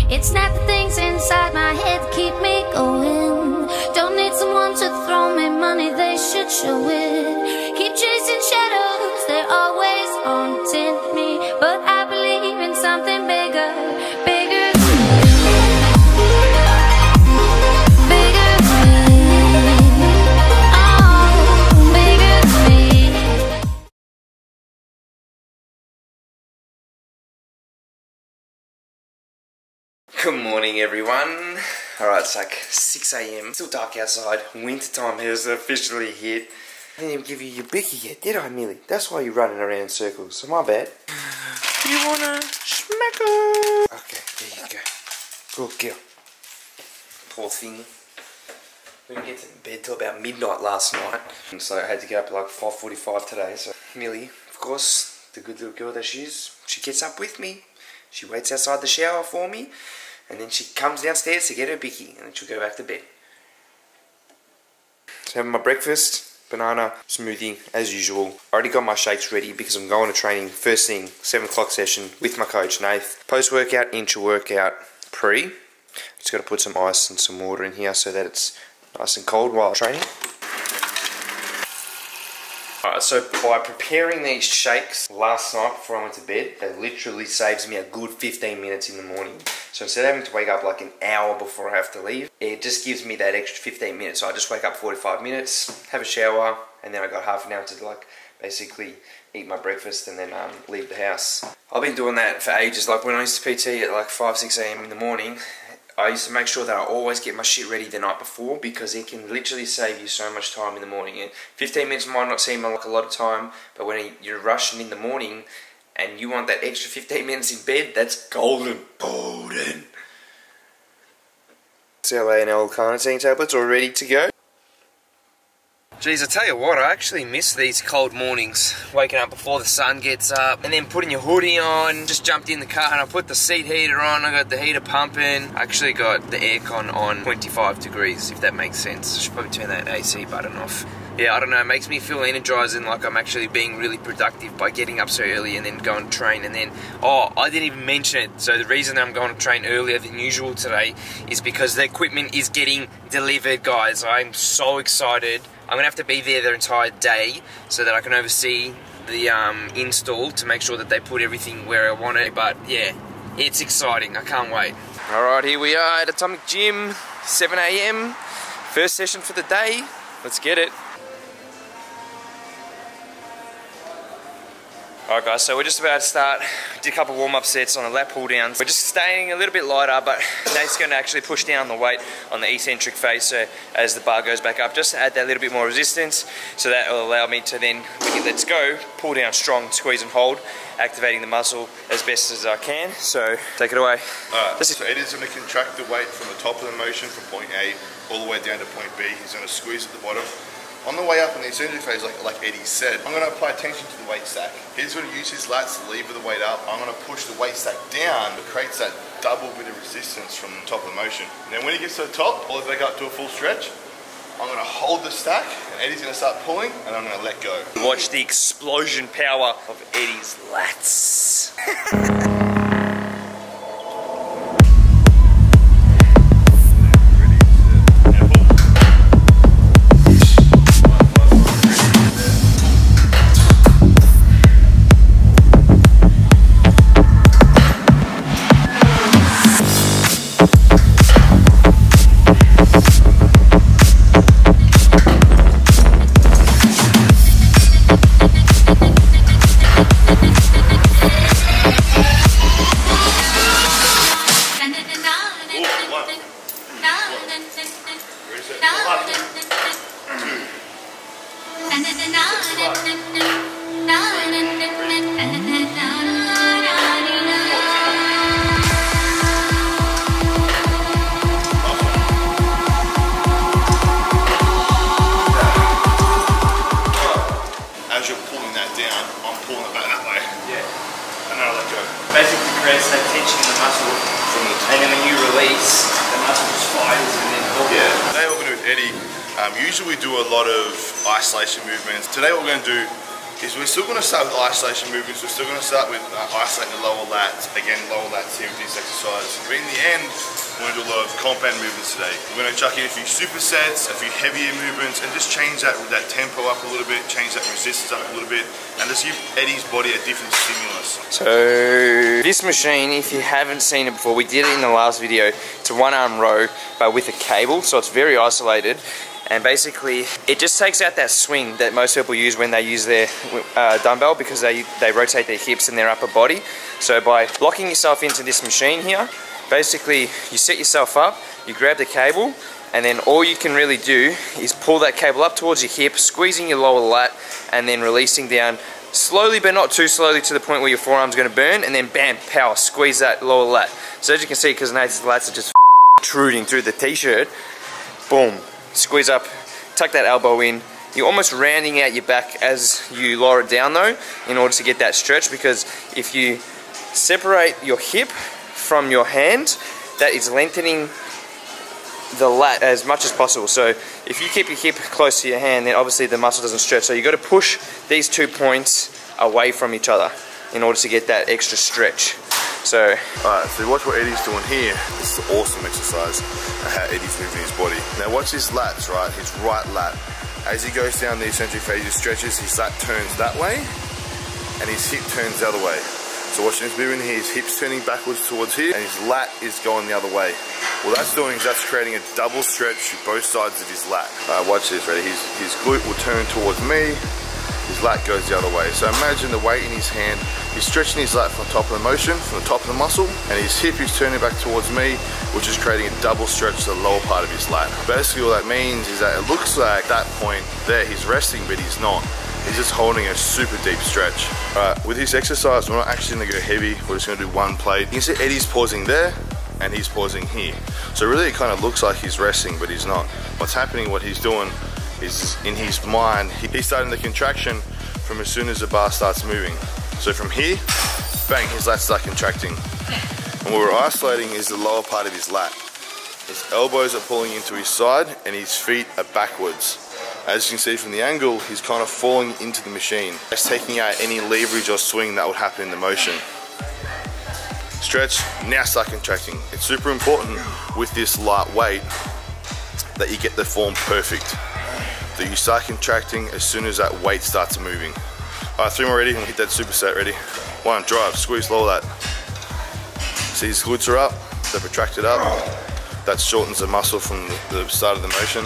It's not the things inside my head that keep me going. Don't need someone to throw me money, they should show it. Keep chasing shadows, they're always haunting me, but I believe in something bigger, bigger than me. Bigger than me. Oh, bigger than me. Good morning, everyone. Alright, it's like 6 AM. Still dark outside. Winter time has officially hit. I didn't even give you your bicky yet, did I, Millie? That's why you're running around in circles, so my bad. You wanna smack her? Okay, there you go. Good girl. Poor thing. We didn't get to bed till about midnight last night. And so I had to get up at like 5:45 today. So Millie, of course, the good little girl that she is, she gets up with me. She waits outside the shower for me. And then she comes downstairs to get her bicky, and then she'll go back to bed. So having my breakfast, banana smoothie as usual. I already got my shakes ready because I'm going to training first thing, 7 o'clock session with my coach Nath. Post-workout, intra-workout, pre. Just got to put some ice and some water in here so that it's nice and cold while training. Alright, so by preparing these shakes last night before I went to bed, it literally saves me a good 15 minutes in the morning. So instead of having to wake up like an hour before I have to leave, it just gives me that extra 15 minutes. So I just wake up 45 minutes, have a shower, and then I got half an hour to like basically eat my breakfast and then leave the house. I've been doing that for ages. Like when I used to PT at like 5, 6 AM in the morning, I used to make sure that I always get my shit ready the night before because it can literally save you so much time in the morning. And 15 minutes might not seem like a lot of time, but when you're rushing in the morning and you want that extra 15 minutes in bed, that's golden. Golden. CLA and L-carnitine tablets all ready to go. Jeez, I tell you what, I actually miss these cold mornings. Waking up before the sun gets up and then putting your hoodie on. Just jumped in the car and I put the seat heater on. I got the heater pumping. I actually got the aircon on 25 degrees, if that makes sense. I should probably turn that AC button off. Yeah, I don't know, it makes me feel energized and like I'm actually being really productive by getting up so early and then going to train. And then, oh, I didn't even mention it. So the reason I'm going to train earlier than usual today is because the equipment is getting delivered, guys. I'm so excited. I'm going to have to be there the entire day so that I can oversee the install to make sure that they put everything where I want it. But yeah, it's exciting. I can't wait. Alright, here we are at Atomic Gym, 7 AM. First session for the day. Let's get it. Alright guys, so we're just about to start. Did a couple warm-up sets on the lat pull-downs. We're just staying a little bit lighter, but Nate's going to actually push down the weight on the eccentric phase, so as the bar goes back up, just to add that little bit more resistance, so that will allow me to then, when he lets go, pull down strong, squeeze and hold, activating the muscle as best as I can. So, take it away. Alright, so Eddy's going to contract the weight from the top of the motion from point A all the way down to point B. He's going to squeeze at the bottom. On the way up in the eccentric phase, like Eddy said, I'm going to apply tension to the weight stack. He's going to use his lats to lever the weight up. I'm going to push the weight stack down, that creates that double bit of resistance from the top of the motion. And then when he gets to the top, all the way back up to a full stretch, I'm going to hold the stack, and Eddy's going to start pulling, and I'm going to let go. Watch the explosion power of Eddy's lats. As you're pulling that down, I'm pulling it back that way. Yeah. And then I let go. Basically creates that tension in the muscle, and then when you release, the muscle just fires and then yeah. Today we're going to do with Eddy. Usually we do a lot of isolation movements. Today what we're going to do is we're still going to start with isolation movements. We're still going to start with isolating the lower lats. Again, lower lats here with this exercise. But in the end, we're going to do a lot of compound movements today. We're going to chuck in a few supersets, a few heavier movements, and just change that tempo up a little bit, change that resistance up a little bit, and just give Eddy's body a different stimulus. So this machine, if you haven't seen it before, we did it in the last video. It's a 1-arm row, but with a cable, so it's very isolated. And basically, it just takes out that swing that most people use when they use their dumbbell, because they rotate their hips and their upper body. So by locking yourself into this machine here, basically you set yourself up, you grab the cable, and then all you can really do is pull that cable up towards your hip, squeezing your lower lat, and then releasing down slowly, but not too slowly, to the point where your forearm's going to burn, and then bam, power, squeeze that lower lat. So as you can see, because Nate's lats are just protruding through the t-shirt, boom. Squeeze up, tuck that elbow in. You're almost rounding out your back as you lower it down though, in order to get that stretch, because if you separate your hip from your hand, that is lengthening the lat as much as possible. So if you keep your hip close to your hand, then obviously the muscle doesn't stretch. So you've got to push these 2 points away from each other in order to get that extra stretch. So, alright, so watch what Eddy's doing here. This is an awesome exercise and how Eddy's moving his body. Now watch his lats, right? His right lat. As he goes down the eccentric phase, he stretches, his lat turns that way and his hip turns the other way. So watching this moving here, his hip's turning backwards towards here and his lat is going the other way. What that's doing is that's creating a double stretch to both sides of his lat. Watch this, ready? His glute will turn towards me. His lat goes the other way. So imagine the weight in his hand. He's stretching his lat from the top of the motion, from the top of the muscle, and his hip is turning back towards me, which is creating a double stretch to the lower part of his lat. Basically all that means is that it looks like at that point there he's resting, but he's not. He's just holding a super deep stretch. Alright, with this exercise, we're not actually gonna go heavy. We're just gonna do one plate. You can see Eddy's pausing there, and he's pausing here. So really it kind of looks like he's resting, but he's not. What's happening, what he's doing, is in his mind, he's starting the contraction from as soon as the bar starts moving. So from here, bang, his lats start contracting. And what we're isolating is the lower part of his lat. His elbows are pulling into his side and his feet are backwards. As you can see from the angle, he's kind of falling into the machine. It's taking out any leverage or swing that would happen in the motion. Stretch, now start contracting. It's super important with this light weight that you get the form perfect. That you start contracting as soon as that weight starts moving. Alright, 3 more ready, and we'll hit that superset, ready? 1, drive, squeeze, lower that. See his glutes are up, they're protracted up. That shortens the muscle from the start of the motion.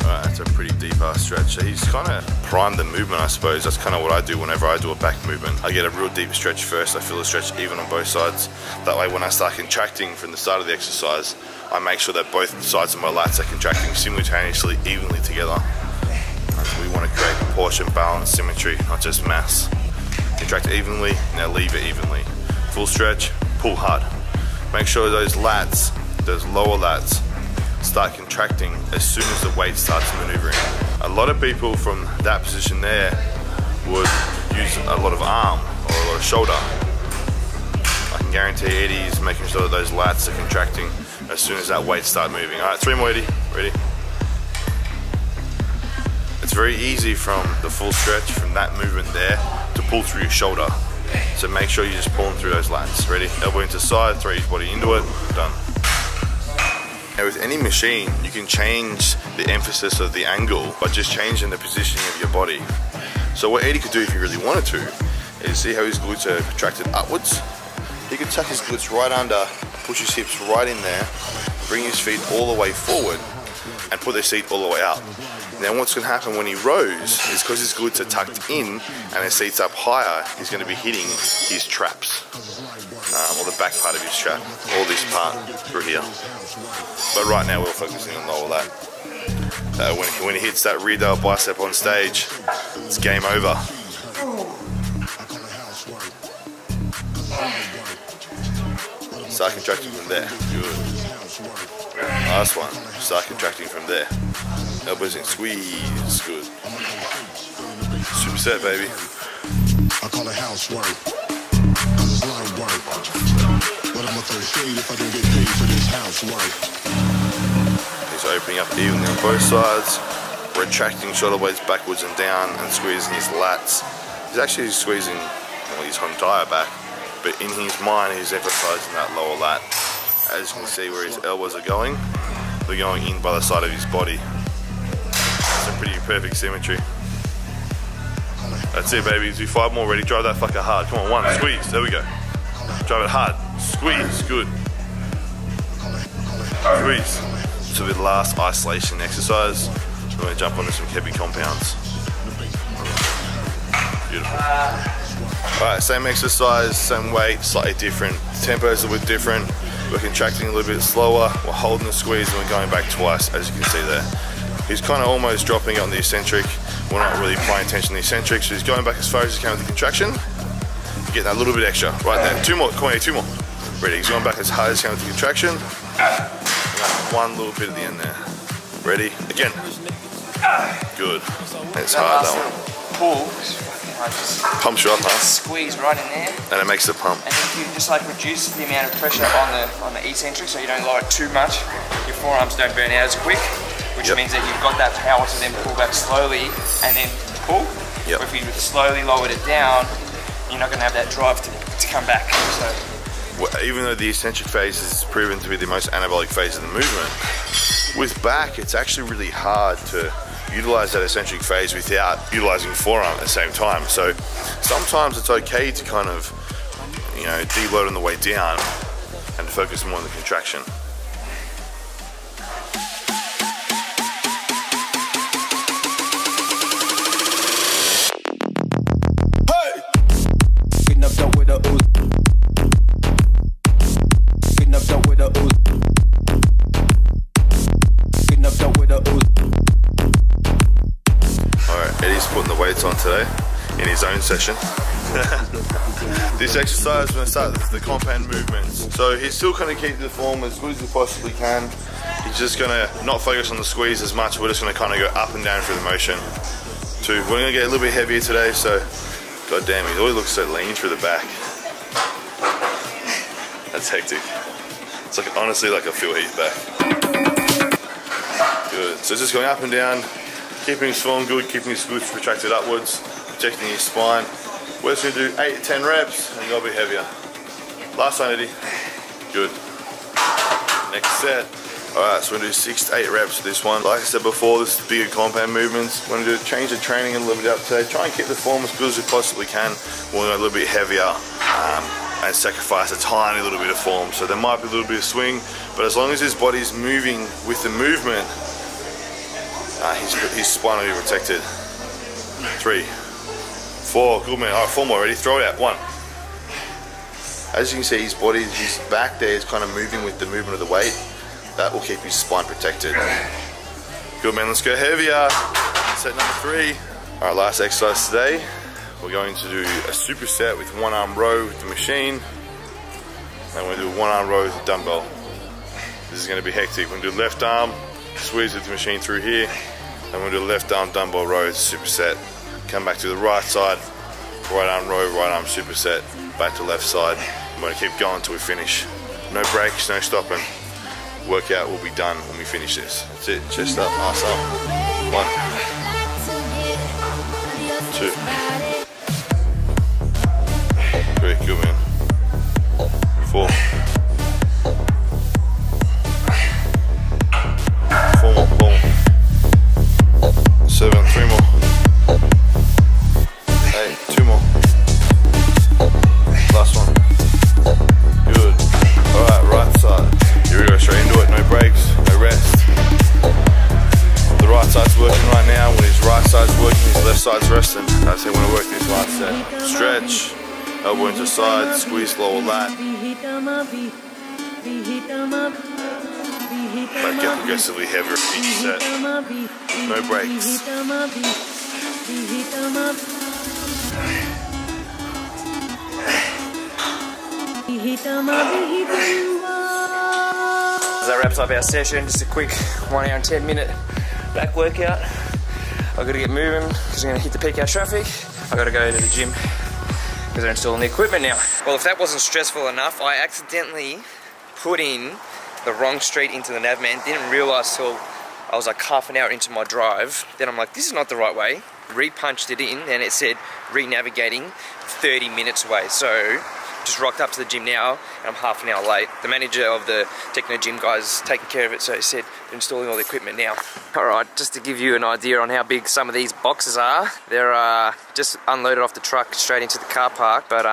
Alright, that's a pretty deep ass stretch. So he's kind of primed the movement, I suppose. That's kind of what I do whenever I do a back movement. I get a real deep stretch first, I feel the stretch even on both sides. That way when I start contracting from the start of the exercise, I make sure that both sides of my lats are contracting simultaneously, evenly together. We want to create proportion, balance, symmetry, not just mass. Contract evenly, now leave it evenly. Full stretch, pull hard. Make sure those lats, those lower lats, start contracting as soon as the weight starts maneuvering. A lot of people from that position there would use a lot of arm or a lot of shoulder. I can guarantee Eddy is making sure that those lats are contracting as soon as that weight starts moving. Alright, 3 more, Eddy. Ready? It's very easy from the full stretch, from that movement there, to pull through your shoulder. So make sure you're just pulling through those lats. Ready? Elbow into the side, throw your body into it, done. Now with any machine, you can change the emphasis of the angle by just changing the positioning of your body. So what Eddy could do if he really wanted to, is see how his glutes are contracted upwards? He could tuck his glutes right under, push his hips right in there, bring his feet all the way forward, and put their seat all the way out. Now what's going to happen when he rows is because his glutes are tucked in and his seat's up higher, he's going to be hitting his traps, or the back part of his trap, all this part through here. But right now we're focusing on lower lat. When he hits that rear delt bicep on stage, it's game over. Start contracting from there. Good. Last one. Start contracting from there. Elbows in, squeeze. Good. Superset, baby. I call it housework, cause it's light work. But I'm gonna throw shade if I don't get paid for this housework. He's legs opening up evenly on both sides, retracting shoulder blades backwards and down, and squeezing his lats. He's actually squeezing his entire back, but in his mind he's emphasizing that lower lat. As you can see where his elbows are going, they're going in by the side of his body. It's a pretty perfect symmetry. That's it, baby. Do 5 more. Ready? Drive that fucker hard. Come on, 1, squeeze. There we go. Drive it hard. Squeeze. Good. Squeeze. So the last isolation exercise, we're going to jump onto some heavy compounds. Beautiful. Alright, same exercise, same weight, slightly different. Tempo's a little bit different. We're contracting a little bit slower. We're holding the squeeze and we're going back twice, as you can see there. He's kind of almost dropping it on the eccentric. We're not really paying attention to the eccentric, so he's going back as far as he can with the contraction. Getting that little bit extra. Right there. 2 more. Come on, 2 more. Ready. He's going back as hard as he can with the contraction. One little bit at the end there. Ready? Again. Good. That's hard, that one. Pull. Pumps you up, huh? Squeeze right in there. And it makes the pump. And if you just like reduce the amount of pressure on the eccentric, so you don't lower it too much, your forearms don't burn out as quick, which means that you've got that power to then pull back slowly and then pull. Or if you slowly lowered it down, you're not going to have that drive to come back. So, well, even though the eccentric phase is proven to be the most anabolic phase of the movement, with back it's actually really hard to utilize that eccentric phase without utilizing forearm at the same time. So sometimes it's okay to kind of, you know, deload on the way down and focus more on the contraction. Eddy's putting the weights on today in his own session. This exercise, we're going to start with the compound movements. So he's still going to keep the form as good as he possibly can. He's just going to not focus on the squeeze as much. We're just going to kind of go up and down through the motion. We're going to get a little bit heavier today, so god damn, he always looks so lean through the back. That's hectic. It's like, honestly, like I feel he's back. Good. So just going up and down, keeping his form good, keeping his glutes retracted upwards, protecting his spine. We're just going to do 8 to 10 reps and go a bit heavier. Last one, Eddy. Good. Next set. Alright, so we're going to do 6 to 8 reps for this one. Like I said before, this is bigger compound movements. We're going to change the training a little bit up today. Try and keep the form as good as we possibly can. We're going to go a little bit heavier and sacrifice a tiny little bit of form. So there might be a little bit of swing, but as long as his body's moving with the movement, his spine will be protected. 3, 4, good man. Alright, 4 more. Ready? Throw it out. 1. As you can see, his body, his back there is kind of moving with the movement of the weight. That will keep his spine protected. Good man, let's go heavier. Set number 3. Alright, last exercise today. We're going to do a superset with 1 arm row with the machine. And we're going to do 1 arm row with the dumbbell. This is going to be hectic. We're going to do left arm, squeeze with the machine through here. And we're going to do left arm dumbbell row superset. Come back to the right side, right arm row, right arm superset, back to left side. We're going to keep going until we finish. No breaks, no stopping. Workout will be done when we finish this. That's it. Chest up, ass up. 1, 2, 3. Good man. 4. 4 more. 4 more. 7. 3 more. 8. 2 more. Last one. Good. Alright, right side. Here we go, straight into it, no breaks, no rest. The right side's working right now. When his right side's working, his left side's resting. That's how we want to work this last set. Stretch, elbow into side, squeeze lower lat. Back get progressively heavier each set. No breaks. That wraps up our session. Just a quick 1 hour and 10 minute back workout. I've got to get moving because I'm going to hit the peak hour traffic. I've got to go to the gym because they're installing the equipment now. Well, if that wasn't stressful enough, I accidentally put in the wrong street into the nav man. Didn't realise till I was like half an hour into my drive. Then I'm like, this is not the right way. Re-punched it in and it said re-navigating 30 minutes away. So just rocked up to the gym now and I'm half an hour late. The manager of the Techno Gym guys taking care of it, so he said they're installing all the equipment now. Alright, just to give you an idea on how big some of these boxes are, they're just unloaded off the truck straight into the car park, but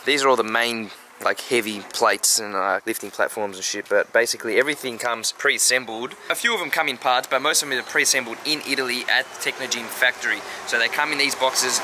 these are all the main like heavy plates and lifting platforms and shit, but basically everything comes pre-assembled. A few of them come in parts, but most of them are pre-assembled in Italy at the Techno Gym factory. So they come in these boxes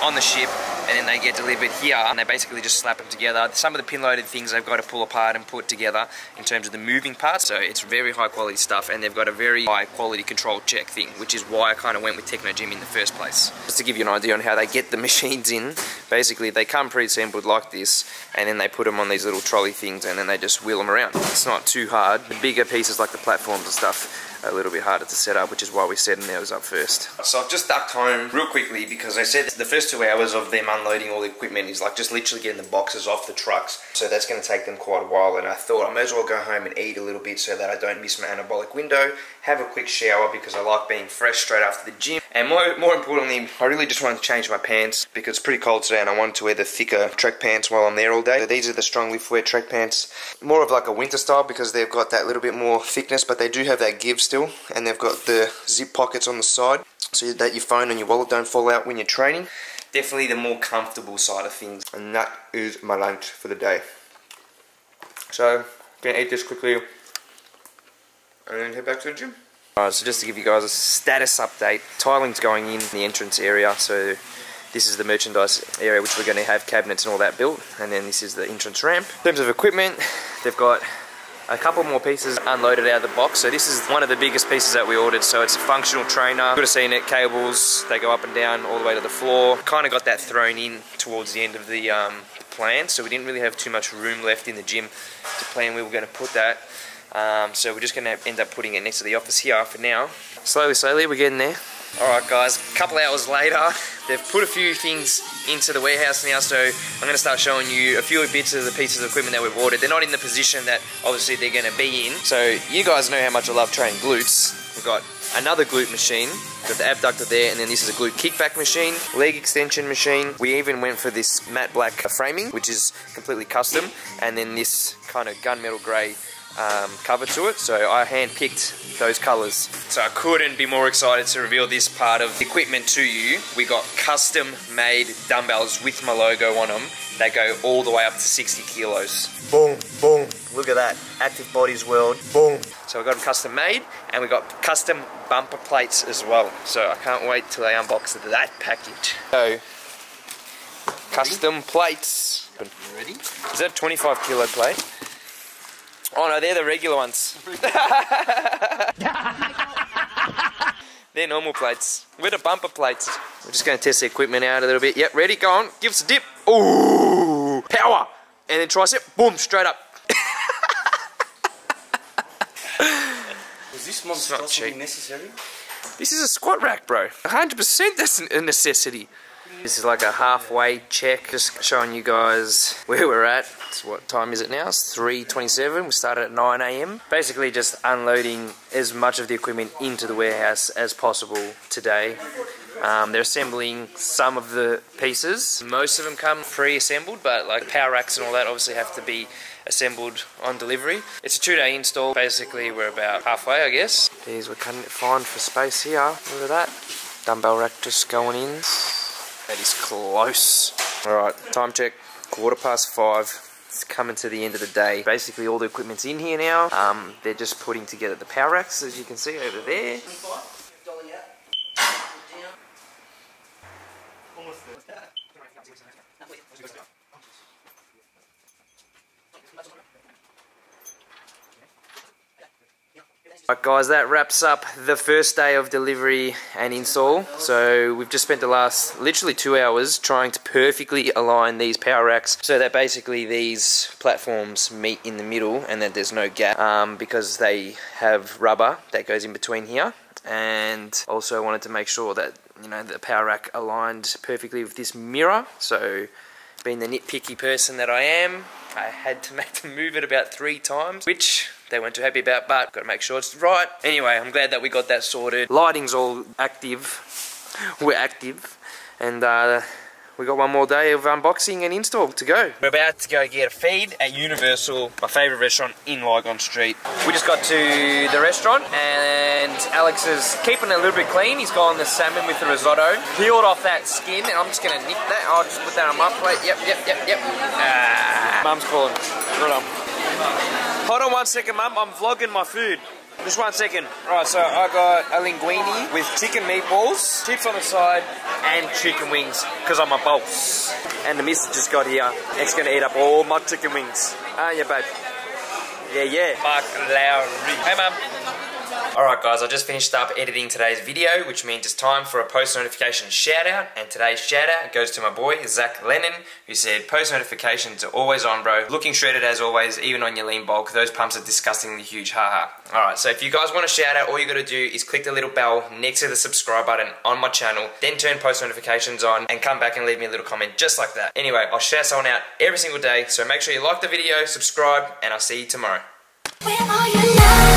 on the ship and then they get delivered here and they basically just slap them together. Some of the pin loaded things they've got to pull apart and put together in terms of the moving parts, so it's very high quality stuff and they've got a very high quality control check thing, which is why I kind of went with Techno Gym in the first place. Just to give you an idea on how they get the machines in, basically they come pre-assembled like this and then they put them on these little trolley things and then they just wheel them around. It's not too hard. The bigger pieces like the platforms and stuff are a little bit harder to set up, which is why we're setting those up first. So I've just ducked home real quickly because I said the first 2 hours of them unloading all the equipment is like just literally getting the boxes off the trucks, so that's going to take them quite a while, and I thought I may as well go home and eat a little bit so that I don't miss my anabolic window, have a quick shower because I like being fresh straight after the gym, and more importantly, I really just wanted to change my pants because it's pretty cold today and I wanted to wear the thicker track pants while I'm there all day. So these are the strong lift wear track pants, more of like a winter style because they've got that little bit more thickness, but they do have that give still, and they've got the zip pockets on the side so that your phone and your wallet don't fall out when you're training. Definitely the more comfortable side of things, and that is my lunch for the day. So, gonna eat this quickly and then head back to the gym. Alright, so just to give you guys a status update, tiling's going in the entrance area, so this is the merchandise area which we're going to have cabinets and all that built, and then this is the entrance ramp. In terms of equipment, they've got a couple more pieces unloaded out of the box. So this is one of the biggest pieces that we ordered, so it's a functional trainer. You could have seen it, cables, they go up and down all the way to the floor. Kind of got that thrown in towards the end of the plan, so we didn't really have too much room left in the gym to plan where we were going to put that. So we're just going to end up putting it next to the office here for now. Slowly we're getting there. Alright guys, a couple hours later, they've put a few things into the warehouse now, so I'm going to start showing you a few bits of the pieces of equipment that we've ordered. They're not in the position that obviously they're going to be in, so you guys know how much I love training glutes. We've got another glute machine, got the abductor there, and then this is a glute kickback machine, leg extension machine. We even went for this matte black framing, which is completely custom, and then this kind of gunmetal grey cover to it, so I hand-picked those colours. So I couldn't be more excited to reveal this part of the equipment to you. We got custom-made dumbbells with my logo on them that go all the way up to 60 kilos. Boom, boom, look at that, Active Bodies World, boom. So we got them custom-made, and we got custom bumper plates as well, so I can't wait till I unbox that package. So, custom plates. Ready? Is that a 25 kilo plate? Oh no, they're the regular ones. They're normal plates. We're the bumper plates. We're just going to test the equipment out a little bit. Yep, ready, go on. Give us a dip. Ooh, power. And then tricep, boom, straight up. Is this monstrosity necessary? This is a squat rack, bro. 100% that's a necessity. This is like a halfway check, just showing you guys where we're at. So what time is it now? It's 3:27. We started at 9 AM. Basically just unloading as much of the equipment into the warehouse as possible today. They're assembling some of the pieces. Most of them come pre-assembled, but like power racks and all that obviously have to be assembled on delivery. It's a 2-day install. Basically we're about halfway, I guess. We're cutting it fine for space here. Look at that. Dumbbell rack just going in. That is close. Alright, time check, 5:15. It's coming to the end of the day. Basically all the equipment's in here now. They're just putting together the power racks, as you can see over there. Alright guys, that wraps up the first day of delivery and install. So we've just spent the last literally 2 hours trying to perfectly align these power racks so that basically these platforms meet in the middle and that there's no gap, because they have rubber that goes in between here. And also wanted to make sure that, you know, the power rack aligned perfectly with this mirror. So being the nitpicky person that I am, I had to move it about 3 times, which they weren't too happy about, but got to make sure it's right. Anyway, I'm glad that we got that sorted. Lighting's all active. We're active. And we got one more day of unboxing and install to go. We're about to go get a feed at Universal, my favourite restaurant in Lygon Street. We just got to the restaurant and Alex is keeping it a little bit clean. He's gone the salmon with the risotto. Peeled off that skin and I'm just going to nick that. I'll just put that on my plate. Yep. Mum's calling. Hold on. Hold on 1 second, Mum. I'm vlogging my food. Just 1 second. Right, so I got a linguine with chicken meatballs, chips on the side, and chicken wings, because I'm a boss. And the missus just got here. It's going to eat up all my chicken wings. Aren't you, babe? Yeah. Mark Lowry. Hey, Mum. Alright guys, I just finished up editing today's video, which means it's time for a post notification shout out, and today's shout out goes to my boy Zach Lennon, who said post notifications are always on, bro, looking shredded as always, even on your lean bulk, those pumps are disgustingly huge, haha. Alright, so if you guys want a shout out, all you gotta do is click the little bell next to the subscribe button on my channel, then turn post notifications on and come back and leave me a little comment just like that. Anyway, I'll shout someone out every single day, so make sure you like the video, subscribe, and I'll see you tomorrow. Where are you now?